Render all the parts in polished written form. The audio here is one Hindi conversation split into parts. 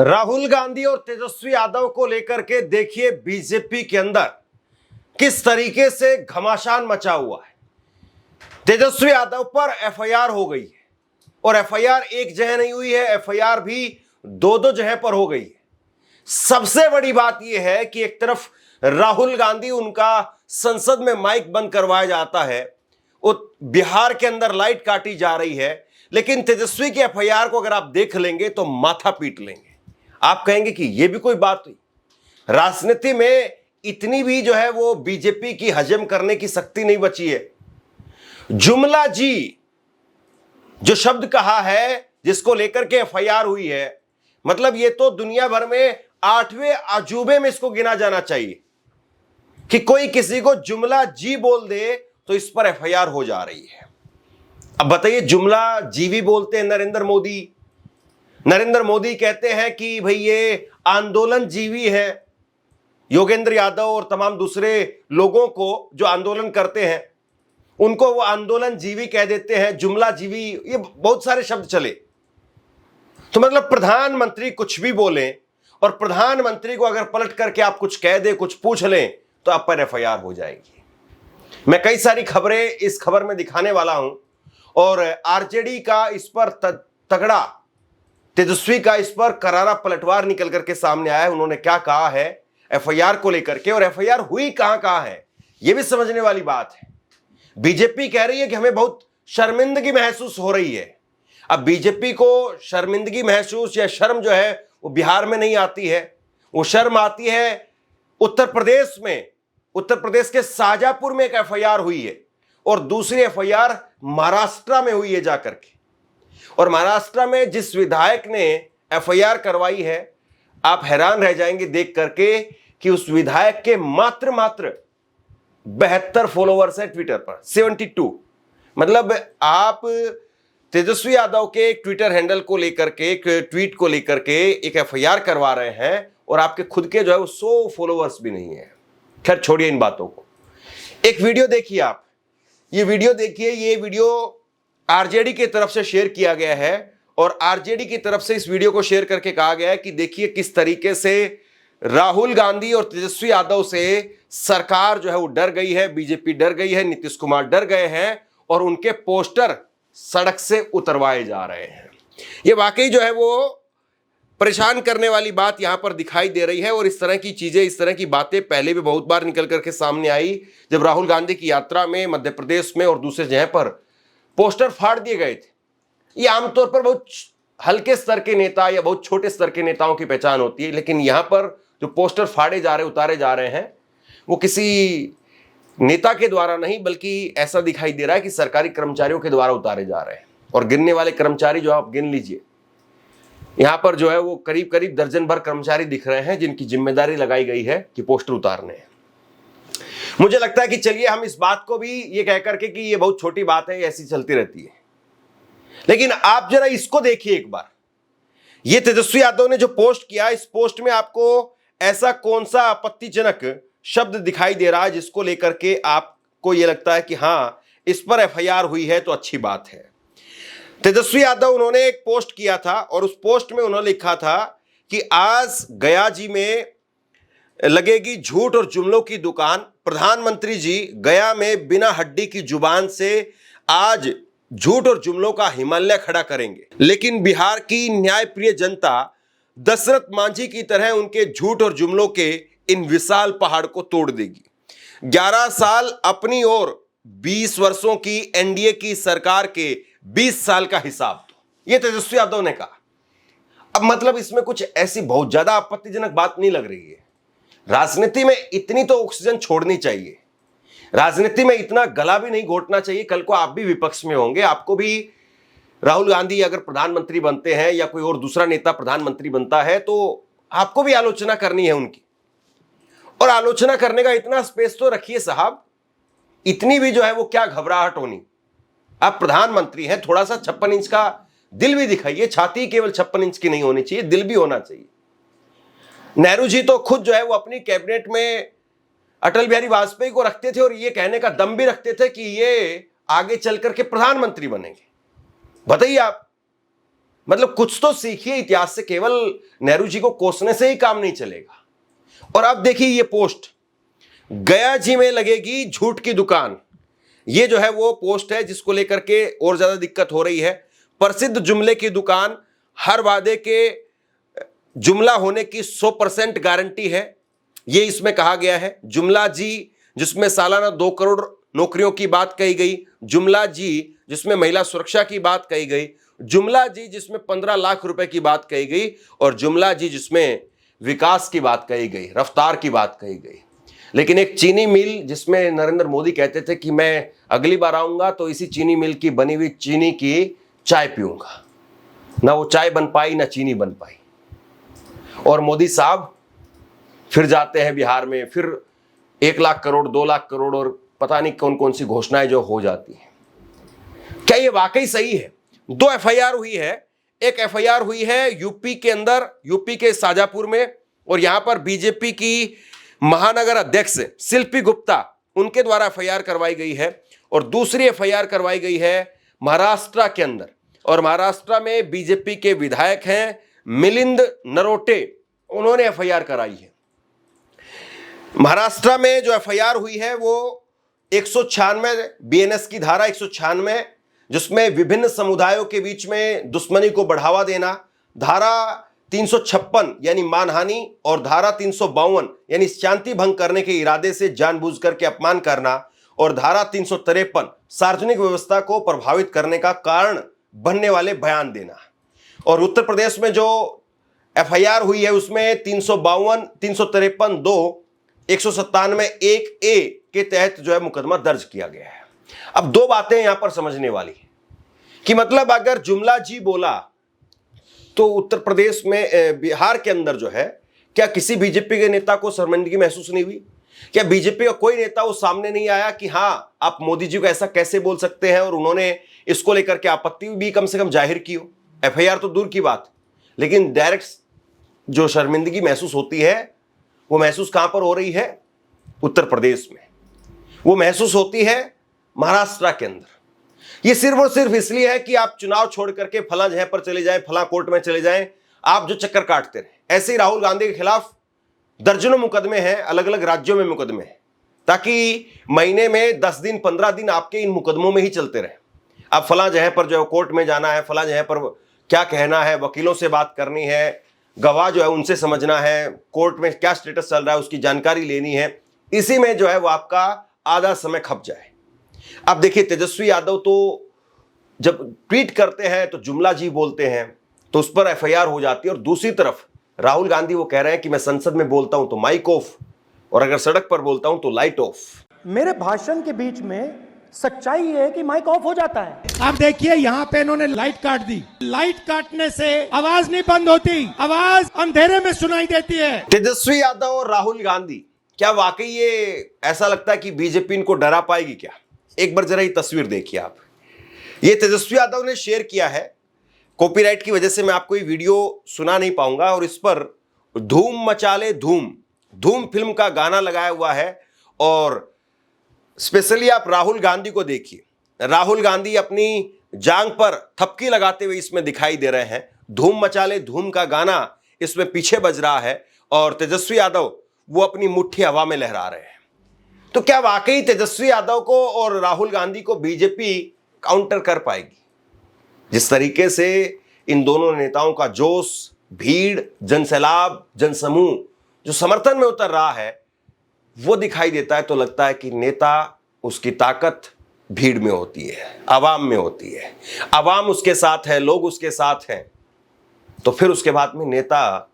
राहुल गांधी और तेजस्वी यादव को लेकर के देखिए बीजेपी के अंदर किस तरीके से घमासान मचा हुआ है। तेजस्वी यादव पर एफआईआर हो गई है और एफआईआर एक जगह नहीं हुई है, एफआईआर भी दो दो जगह पर हो गई है। सबसे बड़ी बात यह है कि एक तरफ राहुल गांधी, उनका संसद में माइक बंद करवाया जाता है, बिहार के अंदर लाइट काटी जा रही है, लेकिन तेजस्वी की एफआईआर को अगर आप देख लेंगे तो माथा पीट लेंगे। आप कहेंगे कि यह भी कोई बात हुई। राजनीति में इतनी भी जो है वो बीजेपी की हजम करने की शक्ति नहीं बची है। जुमला जी जो शब्द कहा है, जिसको लेकर के एफआईआर हुई है, मतलब ये तो दुनिया भर में 8वें अजूबे में इसको गिना जाना चाहिए कि कोई किसी को जुमला जी बोल दे तो इस पर एफआईआर हो जा रही है। अब बताइए, जुमला जीवी बोलते हैं नरेंद्र मोदी कहते हैं कि भाई ये आंदोलन जीवी है। योगेंद्र यादव और तमाम दूसरे लोगों को जो आंदोलन करते हैं उनको वो आंदोलन जीवी कह देते हैं, जुमला जीवी, ये बहुत सारे शब्द चले। तो मतलब प्रधानमंत्री कुछ भी बोले और प्रधानमंत्री को अगर पलट करके आप कुछ कह दे, कुछ पूछ लें तो आप पर एफआईआर हो जाएगी। मैं कई सारी खबरें इस खबर में दिखाने वाला हूं और आरजेडी का इस पर तगड़ा, तेजस्वी का इस पर करारा पलटवार निकल करके सामने आया है। उन्होंने क्या कहा है एफआईआर को लेकर के, और एफआईआर हुई कहां है यह भी समझने वाली बात है। बीजेपी कह रही है कि हमें बहुत शर्मिंदगी महसूस हो रही है। अब बीजेपी को शर्मिंदगी महसूस या शर्म जो है वो बिहार में नहीं आती है, वो शर्म आती है उत्तर प्रदेश में। उत्तर प्रदेश के शाजापुर में एक एफआईआर हुई है और दूसरी एफआईआर महाराष्ट्र में हुई है जाकर के। और महाराष्ट्र में जिस विधायक ने एफआईआर करवाई है, आप हैरान रह जाएंगे देख करके कि उस विधायक के मात्र 72 फॉलोवर्स है ट्विटर पर, 72। मतलब आप तेजस्वी यादव के एक ट्विटर हैंडल को लेकर के, एक ट्वीट को लेकर के एक एफआईआर करवा रहे हैं और आपके खुद के जो है वो 100 फॉलोवर्स भी नहीं है। खैर छोड़िए इन बातों को। एक वीडियो देखिए आप, ये वीडियो देखिए। ये वीडियो आरजेडी की तरफ से शेयर किया गया है और आरजेडी की तरफ से इस वीडियो को शेयर करके कहा गया है कि देखिए किस तरीके से राहुल गांधी और तेजस्वी यादव से सरकार जो है वो डर गई है, बीजेपी डर गई है, नीतीश कुमार डर गए हैं और उनके पोस्टर सड़क से उतरवाए जा रहे हैं। ये वाकई जो है वो परेशान करने वाली बात यहां पर दिखाई दे रही है। और इस तरह की चीजें, इस तरह की बातें पहले भी बहुत बार निकल करके सामने आई, जब राहुल गांधी की यात्रा में मध्य प्रदेश में और दूसरे जगह पर पोस्टर फाड़ दिए गए थे। ये आमतौर पर बहुत हल्के स्तर के नेता या बहुत छोटे स्तर के नेताओं की पहचान होती है, लेकिन यहां पर जो पोस्टर फाड़े जा रहे, उतारे जा रहे हैं, वो किसी नेता के द्वारा नहीं, बल्कि ऐसा दिखाई दे रहा है कि सरकारी कर्मचारियों के द्वारा उतारे जा रहे हैं। और गिनने वाले कर्मचारी जो आप गिन लीजिए, यहां पर जो है वो करीब करीब दर्जन भर कर्मचारी दिख रहे हैं जिनकी जिम्मेदारी लगाई गई है कि पोस्टर उतारने हैं। मुझे लगता है कि चलिए हम इस बात को भी ये कह करके कि ये बहुत छोटी बात है, ऐसी चलती रहती है, लेकिन आप जरा इसको देखिए एक बार। ये तेजस्वी यादव ने जो पोस्ट किया, इस पोस्ट में आपको ऐसा कौन सा आपत्तिजनक शब्द दिखाई दे रहा है जिसको लेकर के आपको ये लगता है कि हां इस पर एफआईआर हुई है तो अच्छी बात है। तेजस्वी यादव उन्होंने एक पोस्ट किया था और उस पोस्ट में उन्होंने लिखा था कि आज गया जी में लगेगी झूठ और जुमलों की दुकान। प्रधानमंत्री जी गया में बिना हड्डी की जुबान से आज झूठ और जुमलों का हिमालय खड़ा करेंगे, लेकिन बिहार की न्यायप्रिय जनता दशरथ मांझी की तरह उनके झूठ और जुमलों के इन विशाल पहाड़ को तोड़ देगी। 11 साल अपनी और 20 वर्षों की एनडीए की सरकार के 20 साल का हिसाब दो, ये तेजस्वी यादव ने कहा। अब मतलब इसमें कुछ ऐसी बहुत ज्यादा आपत्तिजनक बात नहीं लग रही है। राजनीति में इतनी तो ऑक्सीजन छोड़नी चाहिए, राजनीति में इतना गला भी नहीं घोटना चाहिए। कल को आप भी विपक्ष में होंगे, आपको भी राहुल गांधी अगर प्रधानमंत्री बनते हैं या कोई और दूसरा नेता प्रधानमंत्री बनता है तो आपको भी आलोचना करनी है उनकी, और आलोचना करने का इतना स्पेस तो रखिए साहब। इतनी भी जो है वो क्या घबराहट होनी। आप प्रधानमंत्री हैं, थोड़ा सा 56 इंच का दिल भी दिखाइए। छाती केवल 56 इंच की नहीं होनी चाहिए, दिल भी होना चाहिए। नेहरू जी तो खुद जो है वो अपनी कैबिनेट में अटल बिहारी वाजपेयी को रखते थे और ये कहने का दम भी रखते थे कि ये आगे चल करके प्रधानमंत्री बनेंगे। बताइए आप, मतलब कुछ तो सीखिए इतिहास से, केवल नेहरू जी को कोसने से ही काम नहीं चलेगा। और अब देखिए ये पोस्ट, गया जी में लगेगी झूठ की दुकान। ये जो है वो पोस्ट है जिसको लेकर के और ज्यादा दिक्कत हो रही है। प्रसिद्ध जुमले की दुकान, हर वादे के जुमला होने की 100% गारंटी है, ये इसमें कहा गया है। जुमला जी जिसमें सालाना 2 करोड़ नौकरियों की बात कही गई, जुमला जी जिसमें महिला सुरक्षा की बात कही गई, जुमला जी जिसमें 15 लाख रुपए की बात कही गई, और जुमला जी जिसमें विकास की बात कही गई, रफ्तार की बात कही गई। लेकिन एक चीनी मिल जिसमें नरेंद्र मोदी कहते थे कि मैं अगली बार आऊंगा तो इसी चीनी मिल की बनी हुई चीनी की चाय पीऊंगा, ना वो चाय बन पाई ना चीनी बन पाई। और मोदी साहब फिर जाते हैं बिहार में, फिर 1 लाख करोड़ 2 लाख करोड़ और पता नहीं कौन कौन सी घोषणाएं जो हो जाती हैं। क्या ये वाकई सही है? 2 एफआईआर हुई है। एक एफआईआर हुई है यूपी के अंदर, यूपी के शाजापुर में, और यहां पर बीजेपी की महानगर अध्यक्ष शिल्पी गुप्ता, उनके द्वारा एफआईआर करवाई गई है। और दूसरी एफआईआर करवाई गई है महाराष्ट्र के अंदर, और महाराष्ट्र में बीजेपी के विधायक हैं मिलिंद नरोटे, उन्होंने एफआईआर कराई है। महाराष्ट्र में जो एफआईआर हुई है वो 196 बीएनएस की धारा 196, जिसमें विभिन्न समुदायों के बीच में दुश्मनी को बढ़ावा देना, धारा 356 यानी मानहानि, और धारा 352 यानी शांति भंग करने के इरादे से जानबूझ करके अपमान करना, और धारा 353 सार्वजनिक व्यवस्था को प्रभावित करने का कारण बनने वाले बयान देना। और उत्तर प्रदेश में जो एफआईआर हुई है उसमें 352, 353 2, 197 1A के तहत जो है मुकदमा दर्ज किया गया है। अब 2 बातें यहां पर समझने वाली है कि मतलब अगर जुमला जी बोला तो उत्तर प्रदेश में, बिहार के अंदर जो है, क्या किसी बीजेपी के नेता को शर्मिंदगी महसूस नहीं हुई? क्या बीजेपी का कोई नेता वो सामने नहीं आया कि हां आप मोदी जी को ऐसा कैसे बोल सकते हैं, और उन्होंने इसको लेकर के आपत्ति भी कम से कम जाहिर की हो? एफआईआर तो दूर की बात, लेकिन डायरेक्ट जो शर्मिंदगी महसूस होती है वो महसूस कहां पर हो रही है? उत्तर प्रदेश में। वो महसूस होती है महाराष्ट्र के अंदर। ये सिर्फ और सिर्फ इसलिए है कि आप चुनाव छोड़ करके फला जगह पर चले जाएं, फला कोर्ट में चले जाएं, आप जो चक्कर काटते रहे। ऐसे ही राहुल गांधी के खिलाफ दर्जनों मुकदमे हैं, अलग अलग राज्यों में मुकदमे हैं, ताकि महीने में 10 दिन 15 दिन आपके इन मुकदमों में ही चलते रहे। अब फला जगह पर जो है कोर्ट में जाना है, फला जगह पर क्या कहना है, वकीलों से बात करनी है, गवाह जो है उनसे समझना है, कोर्ट में क्या स्टेटस चल रहा है उसकी जानकारी लेनी है, इसी में जो है वो आपका आधा समय खप जाए। अब देखिए तेजस्वी यादव तो जब ट्वीट करते हैं तो जुमला जी बोलते हैं तो उस पर एफआईआर हो जाती है, और दूसरी तरफ राहुल गांधी वो कह रहे हैं कि मैं संसद में बोलता हूं तो माइक ऑफ, और अगर सड़क पर बोलता हूं तो लाइट ऑफ। मेरे भाषण के बीच में सच्चाई ये है कि माइक ऑफ हो जाता है। आप देखिए यहाँ पे इन्होंने लाइट काट दी। लाइट काटने से आवाज नहीं बंद होती, आवाज अंधेरे में सुनाई देती है। तेजस्वी यादव और राहुल गांधी, क्या वाकई ये ऐसा लगता है कि बीजेपी इनको डरा पाएगी क्या? एक बार जरा ये तस्वीर देखिए आप। ये तेजस्वी यादव ने शेयर किया है, कॉपीराइट की वजह से मैं आपको ये वीडियो सुना नहीं पाऊंगा, और इस पर धूम मचाले धूम, धूम फिल्म का गाना लगाया हुआ है। और स्पेशली आप राहुल गांधी को देखिए, राहुल गांधी अपनी जांग पर थपकी लगाते हुए इसमें दिखाई दे रहे हैं। धूम मचाले धूम का गाना इसमें पीछे बज रहा है, और तेजस्वी यादव वो अपनी मुट्ठी हवा में लहरा रहे हैं। तो क्या वाकई तेजस्वी यादव को और राहुल गांधी को बीजेपी काउंटर कर पाएगी? जिस तरीके से इन दोनों नेताओं का जोश, भीड़, जनसैलाब, जनसमूह जो समर्थन में उतर रहा है वो दिखाई देता है, तो लगता है कि नेता, उसकी ताकत भीड़ में होती है, आवाम में होती है। आवाम उसके साथ है, लोग उसके साथ हैं, तो फिर उसके बाद में नेता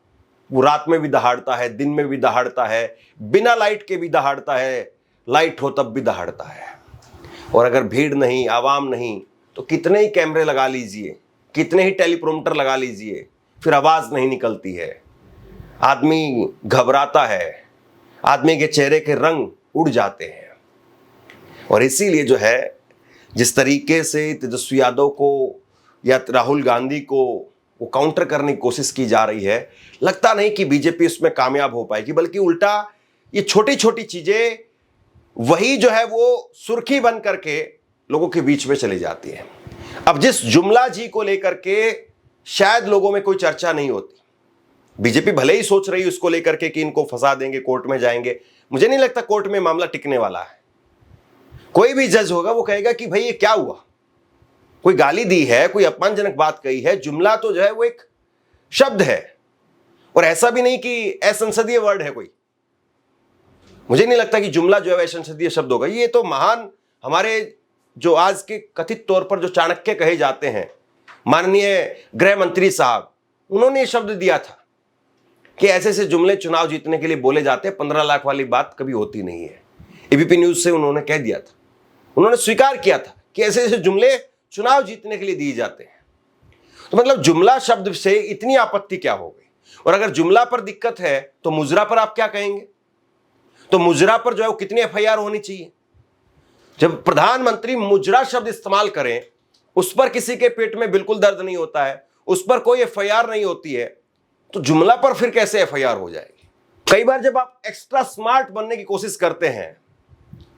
वो रात में भी दहाड़ता है, दिन में भी दहाड़ता है, बिना लाइट के भी दहाड़ता है, लाइट हो तब भी दहाड़ता है। और अगर भीड़ नहीं, आवाम नहीं, तो कितने ही कैमरे लगा लीजिए, कितने ही टेलीप्रोम्प्टर लगा लीजिए, फिर आवाज नहीं निकलती है। आदमी घबराता है, आदमी के चेहरे के रंग उड़ जाते हैं। और इसीलिए जो है, जिस तरीके से तेजस्वी यादव को या राहुल गांधी को वो काउंटर करने की कोशिश की जा रही है, लगता नहीं कि बीजेपी इसमें कामयाब हो पाएगी, बल्कि उल्टा ये छोटी छोटी चीजें वही जो है वो सुर्खी बन करके लोगों के बीच में चली जाती है। अब जिस जुमला जी को लेकर के शायद लोगों में कोई चर्चा नहीं होती। बीजेपी भले ही सोच रही है उसको लेकर के कि इनको फंसा देंगे, कोर्ट में जाएंगे, मुझे नहीं लगता कोर्ट में मामला टिकने वाला है। कोई भी जज होगा वो कहेगा कि भाई ये क्या हुआ, कोई गाली दी है, कोई अपमानजनक बात कही है, जुमला तो जो है वो एक शब्द है और ऐसा भी नहीं कि असंसदीय वर्ड है कोई। मुझे नहीं लगता कि जुमला जो है असंसदीय शब्द होगा। ये तो महान हमारे जो आज के कथित तौर पर जो चाणक्य कहे जाते हैं, माननीय गृह मंत्री साहब, उन्होंने ये शब्द दिया था कि ऐसे ऐसे जुमले चुनाव जीतने के लिए बोले जाते हैं, 15 लाख वाली बात कभी होती नहीं है। एबीपी न्यूज से उन्होंने कह दिया था, उन्होंने स्वीकार किया था कि ऐसे ऐसे जुमले चुनाव जीतने के लिए दिए जाते हैं। तो मतलब जुमला शब्द से इतनी आपत्ति क्या हो गई? और अगर जुमला पर दिक्कत है तो मुजरा पर आप क्या कहेंगे? तो मुजरा पर जो है वो कितनी एफआईआर होनी चाहिए? जब प्रधानमंत्री मुजरा शब्द इस्तेमाल करें, उस पर किसी के पेट में बिल्कुल दर्द नहीं होता है, उस पर कोई एफआईआर नहीं होती है, तो जुमला पर फिर कैसे एफआईआर हो जाएगी? कई बार जब आप एक्स्ट्रा स्मार्ट बनने की कोशिश करते हैं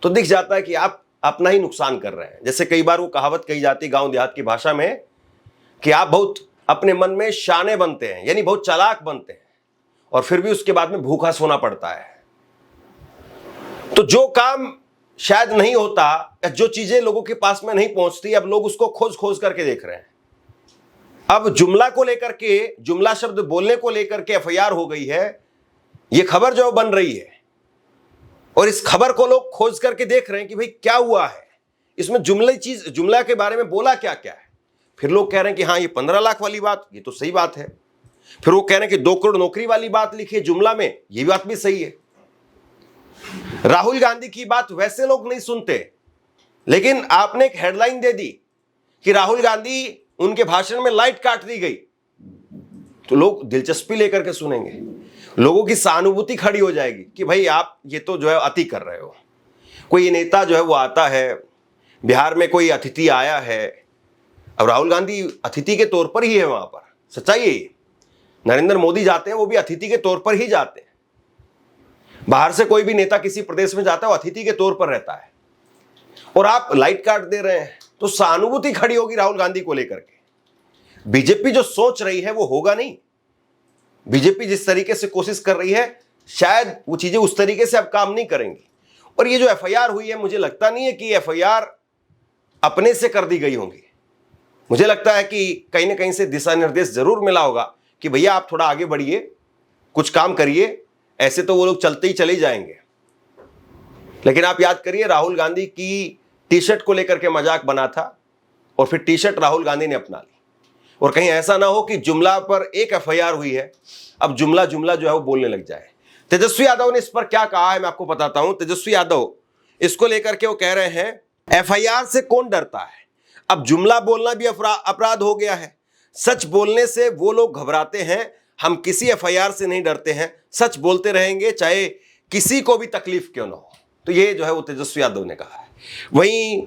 तो दिख जाता है कि आप अपना ही नुकसान कर रहे हैं। जैसे कई बार वो कहावत कही जाती है गांव देहात की भाषा में कि आप बहुत अपने मन में शाने बनते हैं, यानी बहुत चालाक बनते हैं, और फिर भी उसके बाद में भूखा सोना पड़ता है। तो जो काम शायद नहीं होता, जो चीजें लोगों के पास में नहीं पहुंचती, अब लोग उसको खोज खोज करके देख रहे हैं। अब जुमला को लेकर के, जुमला शब्द बोलने को लेकर के एफआईआर हो गई है, यह खबर जो बन रही है, और इस खबर को लोग खोज करके देख रहे हैं कि भाई क्या हुआ है, इसमें जुमला के बारे में बोला क्या क्या है। फिर लोग कह रहे हैं कि हाँ ये 15 लाख वाली बात, ये तो सही बात है। फिर वो कह रहे हैं कि 2 करोड़ नौकरी वाली बात लिखी है जुमला में, ये बात भी सही है। राहुल गांधी की बात वैसे लोग नहीं सुनते, लेकिन आपने एक हेडलाइन दे दी कि राहुल गांधी, उनके भाषण में लाइट काट दी गई, तो लोग दिलचस्पी लेकर के सुनेंगे, लोगों की सहानुभूति खड़ी हो जाएगी कि भाई आप ये तो जो है अति कर रहे हो। कोई नेता जो है वो आता है, बिहार में कोई अतिथि आया है, अब राहुल गांधी अतिथि के तौर पर ही है वहां पर, सच्चाई है। नरेंद्र मोदी जाते हैं वो भी अतिथि के तौर पर ही जाते हैं। बाहर से कोई भी नेता किसी प्रदेश में जाता है वो अतिथि के तौर पर रहता है, और आप लाइट काट दे रहे हैं, तो सहानुभूति खड़ी होगी राहुल गांधी को लेकर के। बीजेपी जो सोच रही है वो होगा नहीं। बीजेपी जिस तरीके से कोशिश कर रही है, शायद वो चीजें उस तरीके से अब काम नहीं करेंगी। और ये जो एफआईआर हुई है, मुझे लगता नहीं है कि एफआईआर अपने से कर दी गई होंगी। मुझे लगता है कि कहीं ना कहीं से दिशा निर्देश जरूर मिला होगा कि भैया आप थोड़ा आगे बढ़िए, कुछ काम करिए, ऐसे तो वो लोग चलते ही चले जाएंगे। लेकिन आप याद करिए, राहुल गांधी की टी शर्ट को लेकर के मजाक बना था, और फिर टी शर्ट राहुल गांधी ने अपना ली। और कहीं ऐसा ना हो कि जुमला पर एक एफआईआर हुई है, अब जुमला जो है वो बोलने लग जाए। तेजस्वी यादव ने इस पर क्या कहा है मैं आपको बताता हूं। तेजस्वी यादव इसको लेकर के वो कह रहे हैं, एफआईआर से कौन डरता है, अब जुमला बोलना भी अपराध हो गया है। सच बोलने से वो लोग घबराते हैं, हम किसी एफआईआर से नहीं डरते हैं, सच बोलते रहेंगे चाहे किसी को भी तकलीफ क्यों ना हो। तो ये जो है वो तेजस्वी यादव ने कहा है। वहीं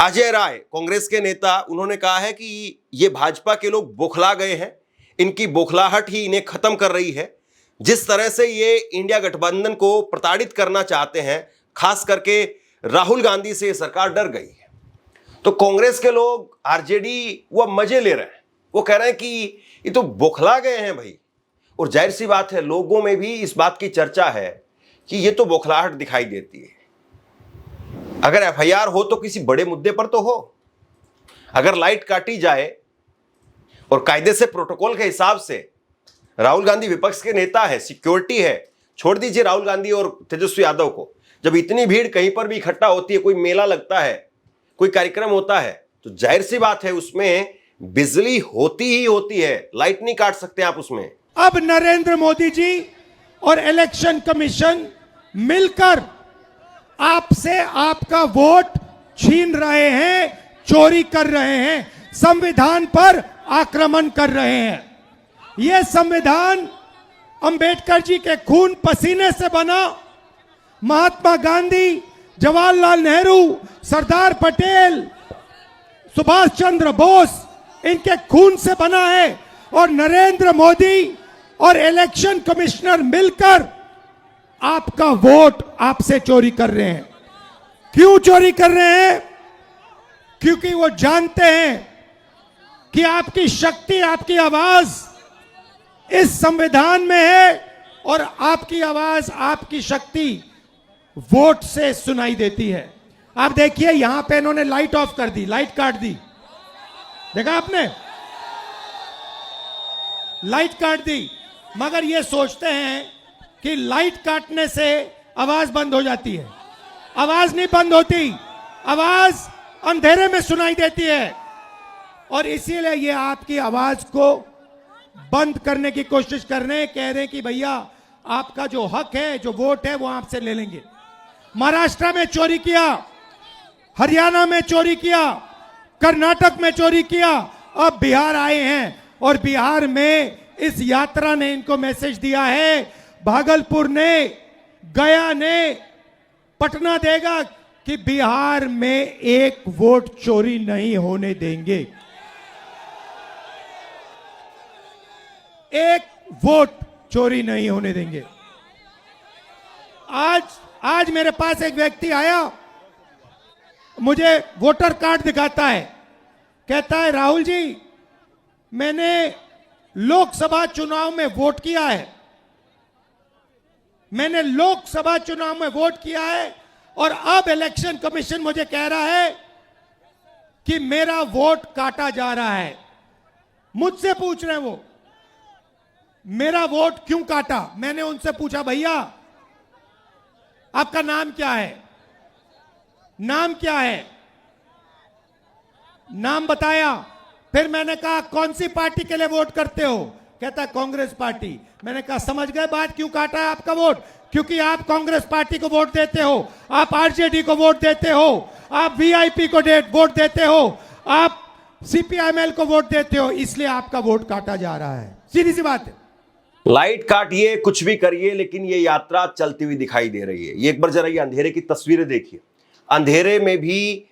अजय राय, कांग्रेस के नेता, उन्होंने कहा है कि ये भाजपा के लोग बौखला गए हैं, इनकी बौखलाहट ही इन्हें खत्म कर रही है। जिस तरह से ये इंडिया गठबंधन को प्रताड़ित करना चाहते हैं, खास करके राहुल गांधी से सरकार डर गई है। तो कांग्रेस के लोग, आरजेडी, वो मजे ले रहे हैं। वो कह रहे हैं कि ये तो बौखला गए हैं भाई। और जाहिर सी बात है, लोगों में भी इस बात की चर्चा है कि ये तो बौखलाहट दिखाई देती है। अगर एफआईआर हो तो किसी बड़े मुद्दे पर तो हो। अगर लाइट काटी जाए और कायदे से, प्रोटोकॉल के हिसाब से, राहुल गांधी विपक्ष के नेता है, सिक्योरिटी है, छोड़ दीजिए राहुल गांधी और तेजस्वी यादव को, जब इतनी भीड़ कहीं पर भी इकट्ठा होती है, कोई मेला लगता है, कोई कार्यक्रम होता है, तो जाहिर सी बात है उसमें बिजली होती ही होती है, लाइट नहीं काट सकते आप उसमें। अब नरेंद्र मोदी जी और इलेक्शन कमीशन मिलकर आपसे आपका वोट छीन रहे हैं, चोरी कर रहे हैं, संविधान पर आक्रमण कर रहे हैं। यह संविधान अंबेडकर जी के खून पसीने से बना, महात्मा गांधी, जवाहरलाल नेहरू, सरदार पटेल, सुभाष चंद्र बोस, इनके खून से बना है। और नरेंद्र मोदी और इलेक्शन कमिश्नर मिलकर आपका वोट आपसे चोरी कर रहे हैं। क्यों चोरी कर रहे हैं? क्योंकि वो जानते हैं कि आपकी शक्ति, आपकी आवाज इस संविधान में है और आपकी आवाज, आपकी शक्ति वोट से सुनाई देती है। आप देखिए यहां पे इन्होंने लाइट ऑफ कर दी, लाइट काट दी, देखा आपने, लाइट काट दी। मगर ये सोचते हैं कि लाइट काटने से आवाज बंद हो जाती है। आवाज नहीं बंद होती, आवाज अंधेरे में सुनाई देती है और इसीलिए ये आपकी आवाज को बंद करने की कोशिश कर रहे हैं। कह रहे हैं कि भैया आपका जो हक है, जो वोट है, वो आपसे ले लेंगे। महाराष्ट्र में चोरी किया, हरियाणा में चोरी किया, कर्नाटक में चोरी किया, अब बिहार आए हैं और बिहार में इस यात्रा ने इनको मैसेज दिया है, भागलपुर ने, गया ने, पटना देगा कि बिहार में एक वोट चोरी नहीं होने देंगे, एक वोट चोरी नहीं होने देंगे। आज मेरे पास एक व्यक्ति आया, मुझे वोटर कार्ड दिखाता है, कहता है राहुल जी मैंने लोकसभा चुनाव में वोट किया है, मैंने लोकसभा चुनाव में वोट किया है और अब इलेक्शन कमीशन मुझे कह रहा है कि मेरा वोट काटा जा रहा है। मुझसे पूछ रहे हैं वो, मेरा वोट क्यों काटा? मैंने उनसे पूछा भैया आपका नाम क्या है? नाम क्या है? नाम बताया। फिर मैंने कहा कौन सी पार्टी के लिए वोट करते हो? कहता कांग्रेस पार्टी। मैंने कहा समझ गए बात, क्यों काटा है आपका वोट? क्योंकि आप कांग्रेस पार्टी को वोट देते हो, आप आरजेडी को वोट देते हो, आप वीआईपी को वोट देते हो, आप सीपीआईएमएल को वोट देते हो, इसलिए आपका वोट काटा जा रहा है। सीधी सी बात है। लाइट काटिए, कुछ भी करिए, लेकिन ये यात्रा चलती हुई दिखाई दे रही है। ये एक बार जरा ये अंधेरे की तस्वीरें देखिए, अंधेरे में भी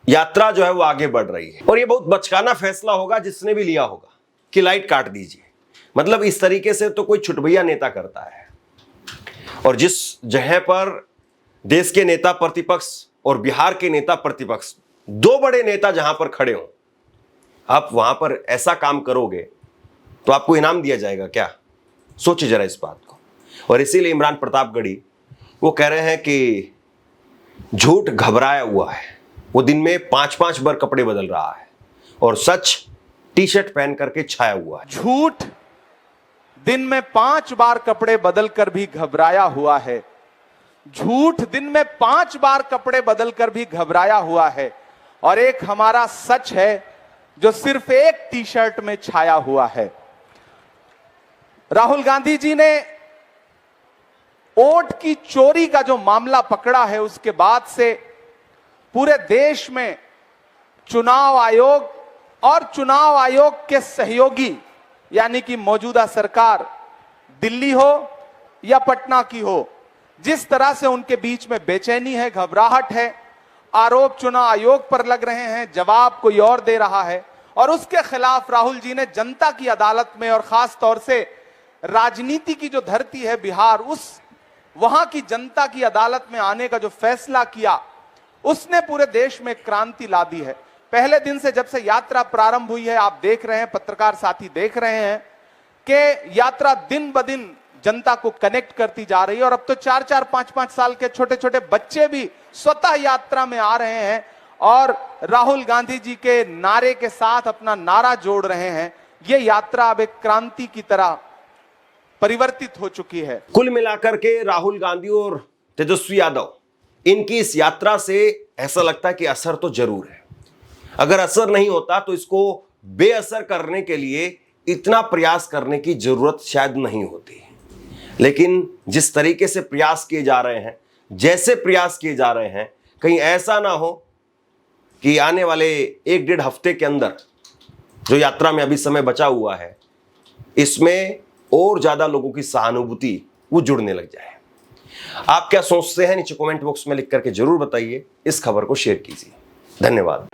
यात्रा जो है वो आगे बढ़ रही है। और ये बहुत बचकाना फैसला होगा जिसने भी लिया होगा कि लाइट काट दीजिए। मतलब इस तरीके से तो कोई छुटभैया नेता करता है। और जिस जगह पर देश के नेता प्रतिपक्ष और बिहार के नेता प्रतिपक्ष, दो बड़े नेता जहां पर खड़े हों, आप वहां पर ऐसा काम करोगे तो आपको इनाम दिया जाएगा क्या? सोचिए जरा इस बात को। और इसीलिए इमरान प्रतापगढ़ी वो कह रहे हैं कि झूठ घबराया हुआ है, वो दिन में 5-5 बार कपड़े बदल रहा है और सच टी शर्ट पहन करके छाया हुआ है। झूठ दिन में 5 बार कपड़े बदलकर भी घबराया हुआ है। झूठ दिन में 5 बार कपड़े बदलकर भी घबराया हुआ है। और एक हमारा सच है जो सिर्फ एक टी शर्ट में छाया हुआ है। राहुल गांधी जी ने वोट की चोरी का जो मामला पकड़ा है, उसके बाद से पूरे देश में चुनाव आयोग और चुनाव आयोग के सहयोगी, यानी कि मौजूदा सरकार दिल्ली हो या पटना की हो, जिस तरह से उनके बीच में बेचैनी है, घबराहट है, आरोप चुनाव आयोग पर लग रहे हैं, जवाब कोई और दे रहा है। और उसके खिलाफ राहुल जी ने जनता की अदालत में और खास तौर से राजनीति की जो धरती है बिहार, उस वहां की जनता की अदालत में आने का जो फैसला किया, उसने पूरे देश में क्रांति ला दी है। पहले दिन से जब से यात्रा प्रारंभ हुई है, आप देख रहे हैं, पत्रकार साथी देख रहे हैं कि यात्रा दिन ब दिन जनता को कनेक्ट करती जा रही है। और अब तो 4-4, 5-5 साल के छोटे छोटे बच्चे भी स्वतः यात्रा में आ रहे हैं और राहुल गांधी जी के नारे के साथ अपना नारा जोड़ रहे हैं। ये यात्रा अब एक क्रांति की तरह परिवर्तित हो चुकी है। कुल मिलाकर के राहुल गांधी और तेजस्वी यादव, इनकी इस यात्रा से ऐसा लगता है कि असर तो जरूर है। अगर असर नहीं होता तो इसको बेअसर करने के लिए इतना प्रयास करने की जरूरत शायद नहीं होती। लेकिन जिस तरीके से प्रयास किए जा रहे हैं, जैसे प्रयास किए जा रहे हैं, कहीं ऐसा ना हो कि आने वाले 1-1.5 हफ्ते के अंदर जो यात्रा में अभी समय बचा हुआ है, इसमें और ज्यादा लोगों की सहानुभूति वो जुड़ने लग जाए। आप क्या सोचते हैं नीचे कमेंट बॉक्स में लिख करके जरूर बताइए। इस खबर को शेयर कीजिए। धन्यवाद।